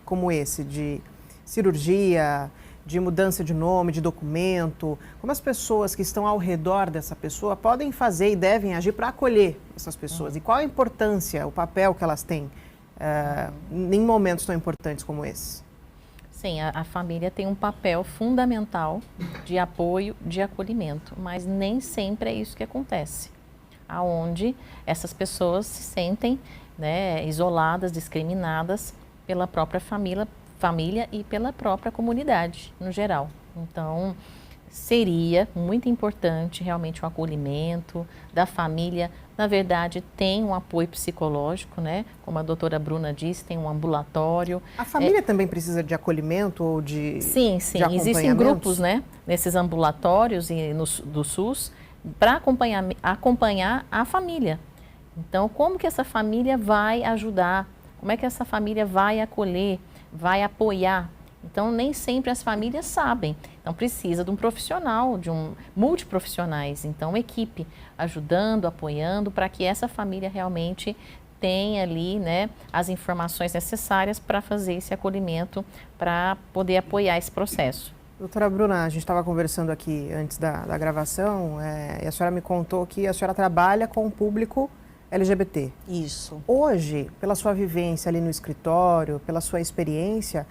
como esse, de cirurgia, de mudança de nome, de documento. Como as pessoas que estão ao redor dessa pessoa podem fazer e devem agir para acolher essas pessoas? E qual a importância, o papel que elas têm em momentos tão importantes como esse? Sim, a família tem um papel fundamental de apoio, de acolhimento, mas nem sempre é isso que acontece. Aonde essas pessoas se sentem, né, isoladas, discriminadas pela própria família e pela própria comunidade no geral. Então, seria muito importante realmente o acolhimento da família. Na verdade, tem um apoio psicológico, né? Como a doutora Bruna disse, tem um ambulatório. A família também precisa de acolhimento ou de Sim, existem grupos, né, nesses ambulatórios e do SUS para acompanhar a família. Então, como que essa família vai ajudar? Como é que essa família vai acolher, vai apoiar? Então, nem sempre as famílias sabem. Então, precisa de um profissional, multiprofissionais. Então, equipe ajudando, apoiando, para que essa família realmente tenha ali, né, as informações necessárias para fazer esse acolhimento, para poder apoiar esse processo. Doutora Bruna, a gente estava conversando aqui antes da gravação e a senhora me contou que a senhora trabalha com o público LGBT. Isso. Hoje, pela sua vivência ali no escritório, pela sua experiência,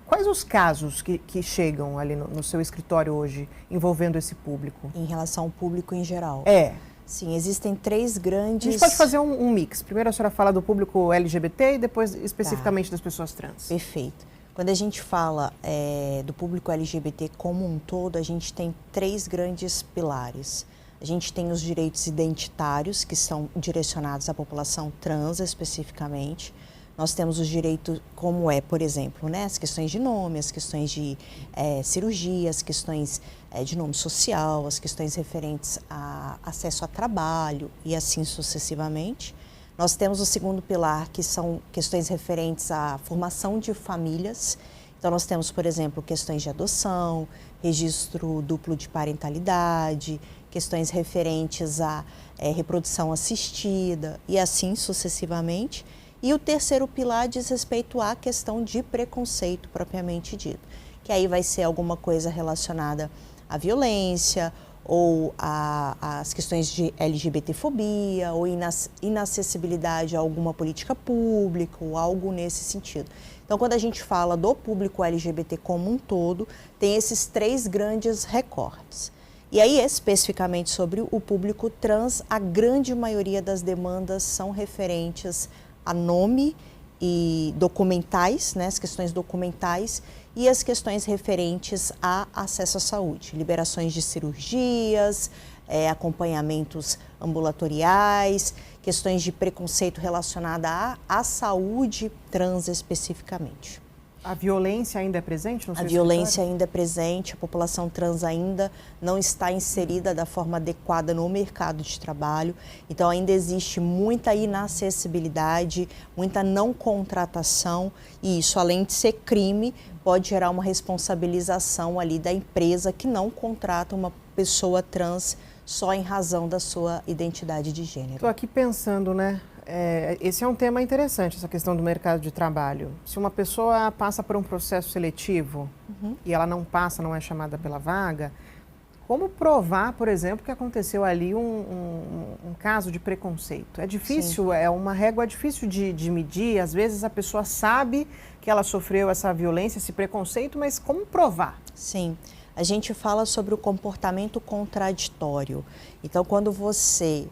quais os casos que chegam ali no seu escritório hoje envolvendo esse público? Em relação ao público em geral? Sim, existem 3 grandes... A gente pode fazer um mix. Primeiro a senhora fala do público LGBT e depois especificamente das pessoas trans. Perfeito. Quando a gente fala do público LGBT como um todo, a gente tem 3 grandes pilares. A gente tem os direitos identitários, que são direcionados à população trans especificamente. Nós temos os direitos, como por exemplo, né, as questões de nome, as questões de cirurgia, as questões de nome social, as questões referentes a acesso a trabalho e assim sucessivamente. Nós temos o segundo pilar, que são questões referentes à formação de famílias. Então, nós temos, por exemplo, questões de adoção, registro duplo de parentalidade, questões referentes à reprodução assistida e assim sucessivamente. E o terceiro pilar diz respeito à questão de preconceito propriamente dito, que aí vai ser alguma coisa relacionada à violência ou às questões de LGBTfobia ou inacessibilidade a alguma política pública ou algo nesse sentido. Então, quando a gente fala do público LGBT como um todo, tem esses 3 grandes recortes. E aí, especificamente sobre o público trans, a grande maioria das demandas são referentes a nome e documentais, né, as questões documentais e as questões referentes a acesso à saúde, liberações de cirurgias, acompanhamentos ambulatoriais, questões de preconceito relacionada à saúde trans especificamente. A violência ainda é presente no seu escritório? A violência ainda é presente, a população trans ainda não está inserida da forma adequada no mercado de trabalho, então ainda existe muita inacessibilidade, muita não contratação e isso, além de ser crime, pode gerar uma responsabilização ali da empresa que não contrata uma pessoa trans só em razão da sua identidade de gênero. Estou aqui pensando, né? Esse é um tema interessante, essa questão do mercado de trabalho. Se uma pessoa passa por um processo seletivo e ela não passa, não é chamada pela vaga, como provar, por exemplo, que aconteceu ali um caso de preconceito? É difícil, é uma régua difícil de medir, às vezes a pessoa sabe que ela sofreu essa violência, esse preconceito, mas como provar? Sim. a gente fala sobre o comportamento contraditório. Então, quando você,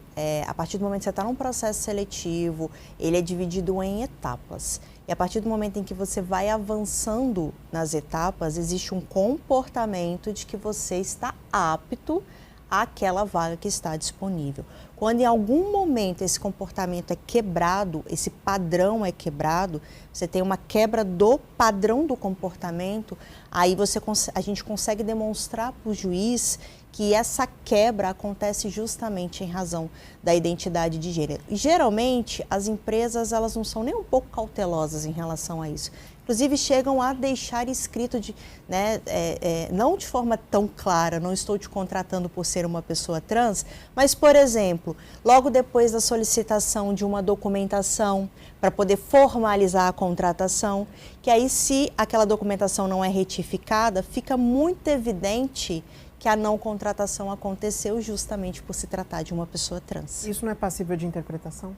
a partir do momento que você está num processo seletivo, ele é dividido em etapas. E a partir do momento em que você vai avançando nas etapas, existe um comportamento de que você está apto àquela vaga que está disponível. Quando em algum momento esse comportamento é quebrado, esse padrão é quebrado, você tem uma quebra do padrão do comportamento, aí a gente consegue demonstrar para o juiz que essa quebra acontece justamente em razão da identidade de gênero. E geralmente as empresas elas não são nem um pouco cautelosas em relação a isso. Inclusive chegam a deixar escrito, não de forma tão clara, não estou te contratando por ser uma pessoa trans, mas, por exemplo, logo depois da solicitação de uma documentação para poder formalizar a contratação, que aí se aquela documentação não é retificada, fica muito evidente que a não contratação aconteceu justamente por se tratar de uma pessoa trans. Isso não é passível de interpretação?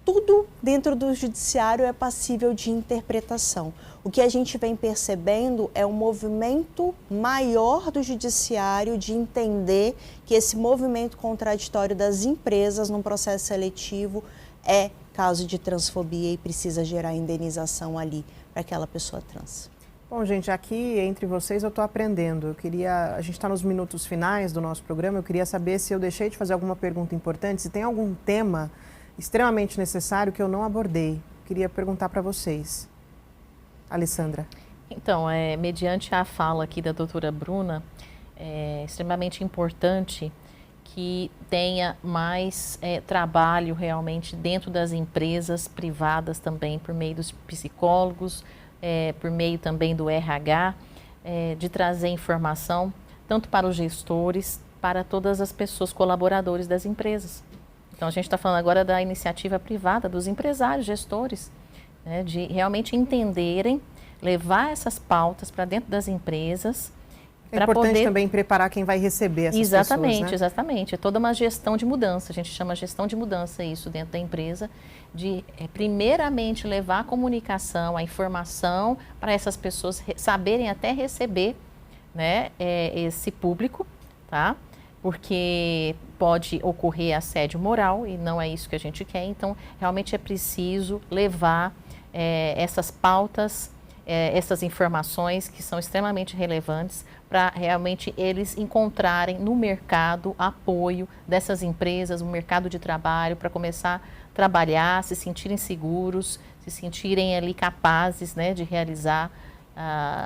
Tudo dentro do judiciário é passível de interpretação. O que a gente vem percebendo é um movimento maior do judiciário de entender que esse movimento contraditório das empresas num processo seletivo é caso de transfobia e precisa gerar indenização ali para aquela pessoa trans. Bom, gente, aqui entre vocês eu estou aprendendo. A gente está nos minutos finais do nosso programa, eu queria saber se eu deixei de fazer alguma pergunta importante, se tem algum tema extremamente necessário que eu não abordei. Queria perguntar para vocês. Alessandra. Então, mediante a fala aqui da doutora Bruna, é extremamente importante que tenha mais trabalho realmente dentro das empresas privadas também, por meio dos psicólogos, por meio também do RH, de trazer informação, tanto para os gestores, para todas as pessoas, colaboradores das empresas. Então, a gente está falando agora da iniciativa privada, dos empresários, gestores, né, de realmente entenderem, levar essas pautas para dentro das empresas. É importante também preparar quem vai receber essas pessoas, né? Exatamente. É toda uma gestão de mudança, a gente chama gestão de mudança isso dentro da empresa, de primeiramente levar a comunicação, a informação para essas pessoas saberem até receber, né, esse público, tá? Porque pode ocorrer assédio moral e não é isso que a gente quer. Então, realmente é preciso levar essas pautas, essas informações que são extremamente relevantes para realmente eles encontrarem no mercado apoio dessas empresas, no mercado de trabalho, para começar a trabalhar, se sentirem seguros, se sentirem ali capazes, né, de realizar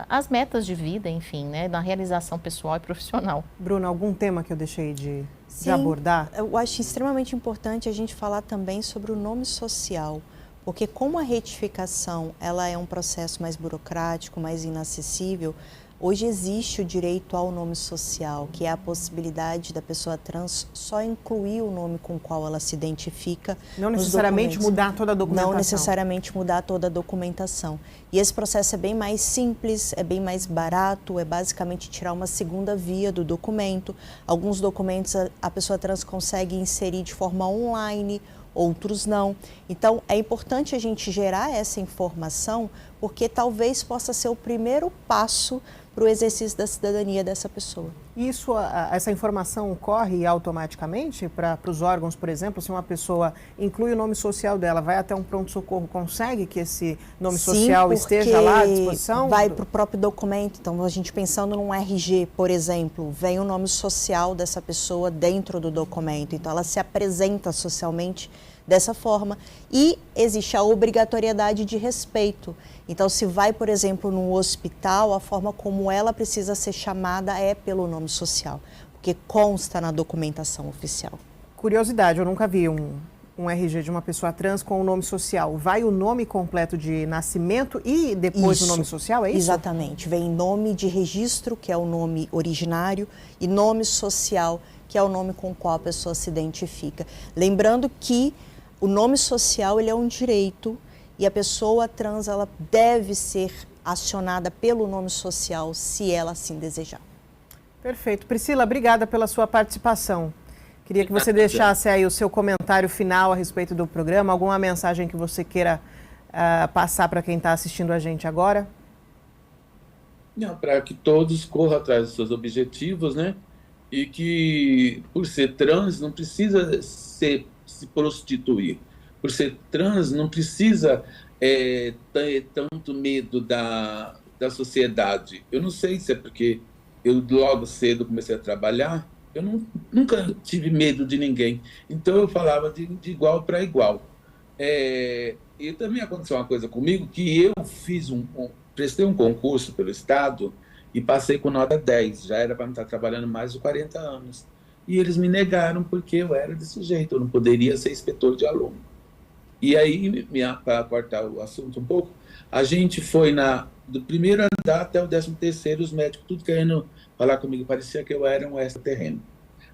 as metas de vida, enfim, né, na realização pessoal e profissional. Bruna, algum tema que eu deixei de abordar? Eu acho extremamente importante a gente falar também sobre o nome social, porque como a retificação ela é um processo mais burocrático, mais inacessível, hoje existe o direito ao nome social, que é a possibilidade da pessoa trans só incluir o nome com o qual ela se identifica. Não necessariamente mudar toda a documentação. Não necessariamente mudar toda a documentação. E esse processo é bem mais simples, é bem mais barato, é basicamente tirar uma segunda via do documento. Alguns documentos a pessoa trans consegue inserir de forma online, outros não. Então, é importante a gente gerar essa informação, porque talvez possa ser o primeiro passo para o exercício da cidadania dessa pessoa. Isso, essa informação corre automaticamente para os órgãos, por exemplo, se uma pessoa inclui o nome social dela, vai até um pronto-socorro, consegue que esse nome social esteja lá à disposição? Vai para o próprio documento. Então, a gente pensando num RG, por exemplo, vem o nome social dessa pessoa dentro do documento. Então, ela se apresenta socialmente dessa forma e existe a obrigatoriedade de respeito. Então, se vai, por exemplo, num hospital, a forma como ela precisa ser chamada é pelo nome social, porque consta na documentação oficial. Curiosidade, eu nunca vi um RG de uma pessoa trans com o nome social. Vai o nome completo de nascimento e depois o nome social, é isso? Exatamente. Vem nome de registro, que é o nome originário, e nome social, que é o nome com o qual a pessoa se identifica. Lembrando que o nome social ele é um direito e a pessoa trans ela deve ser acionada pelo nome social se ela assim desejar. Perfeito. Priscila, obrigada pela sua participação. Queria que você deixasse aí o seu comentário final a respeito do programa, alguma mensagem que você queira passar para quem está assistindo a gente agora. Para que todos corram atrás dos seus objetivos, né? E que, por ser trans, não precisa se prostituir. Por ser trans, não precisa ter tanto medo da sociedade. Eu não sei se é porque eu logo cedo comecei a trabalhar, eu nunca tive medo de ninguém. Então eu falava de igual para igual. E também aconteceu uma coisa comigo, que eu prestei um concurso pelo Estado e passei com nota 10. Já era para me estar trabalhando mais de 40 anos. E eles me negaram porque eu era desse jeito, eu não poderia ser inspetor de aluno. E aí, para cortar o assunto um pouco, a gente foi do primeiro andar até o 13º, os médicos tudo querendo falar comigo, parecia que eu era um extraterreno.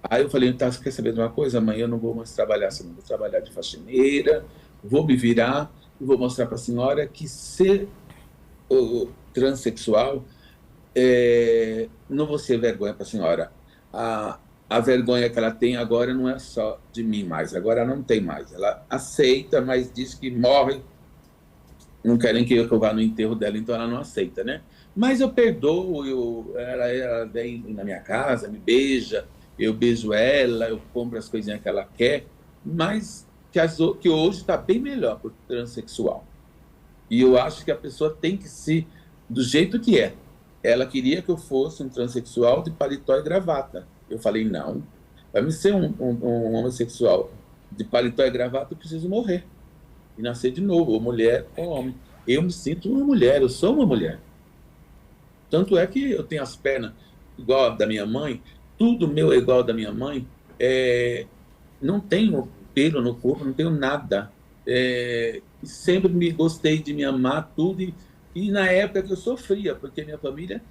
Aí eu falei, tá, você quer saber de uma coisa? Amanhã eu não vou mais trabalhar assim, vou trabalhar de faxineira, vou me virar e vou mostrar para a senhora que ser transexual não vou ser vergonha para a senhora. A vergonha que ela tem agora não é só de mim mais, agora ela não tem mais. Ela aceita, mas diz que morre, não querem que eu vá no enterro dela, então ela não aceita, né? Mas eu perdoo, ela vem na minha casa, me beija, eu beijo ela, eu compro as coisinhas que ela quer, mas que hoje está bem melhor para o transexual. E eu acho que a pessoa tem que ser do jeito que é. Ela queria que eu fosse um transexual de paletó e gravata. Eu falei, não, para me ser um homossexual de paletó e gravata, eu preciso morrer e nascer de novo, ou mulher ou homem. Eu me sinto uma mulher, eu sou uma mulher. Tanto é que eu tenho as pernas igual a da minha mãe, tudo meu é igual a da minha mãe, não tenho pelo no corpo, não tenho nada. Sempre me gostei de me amar, tudo, e na época que eu sofria, porque minha família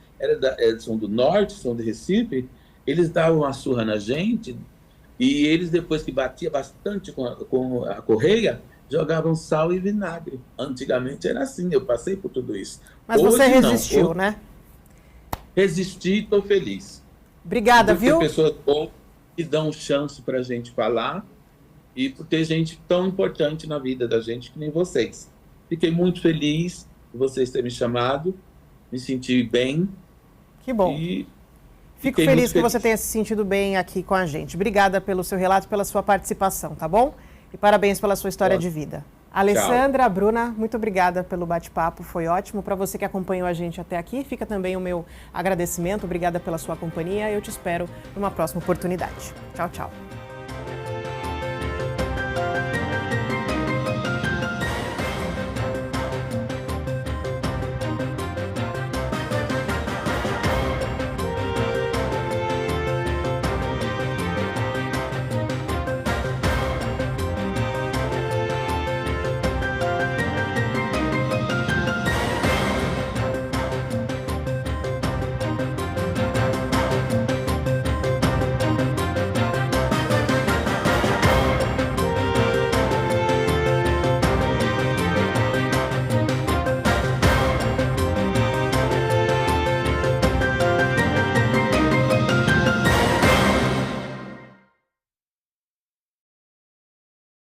são do norte, são de Recife, eles davam uma surra na gente, e eles, depois que batia bastante com a correia, jogavam sal e vinagre. Antigamente era assim, eu passei por tudo isso. Mas hoje, você resistiu, né? Resisti e estou feliz. Obrigada, porque viu? Tem pessoas boas que dão chance para a gente falar, e por ter gente tão importante na vida da gente que nem vocês. Fiquei muito feliz de vocês terem me chamado, me senti bem. Que bom. E fico feliz que você tenha se sentido bem aqui com a gente. Obrigada pelo seu relato, pela sua participação, tá bom? E parabéns pela sua história de vida. Alessandra, Bruna, muito obrigada pelo bate-papo, foi ótimo. Para você que acompanhou a gente até aqui, fica também o meu agradecimento. Obrigada pela sua companhia. Eu te espero numa próxima oportunidade. Tchau, tchau.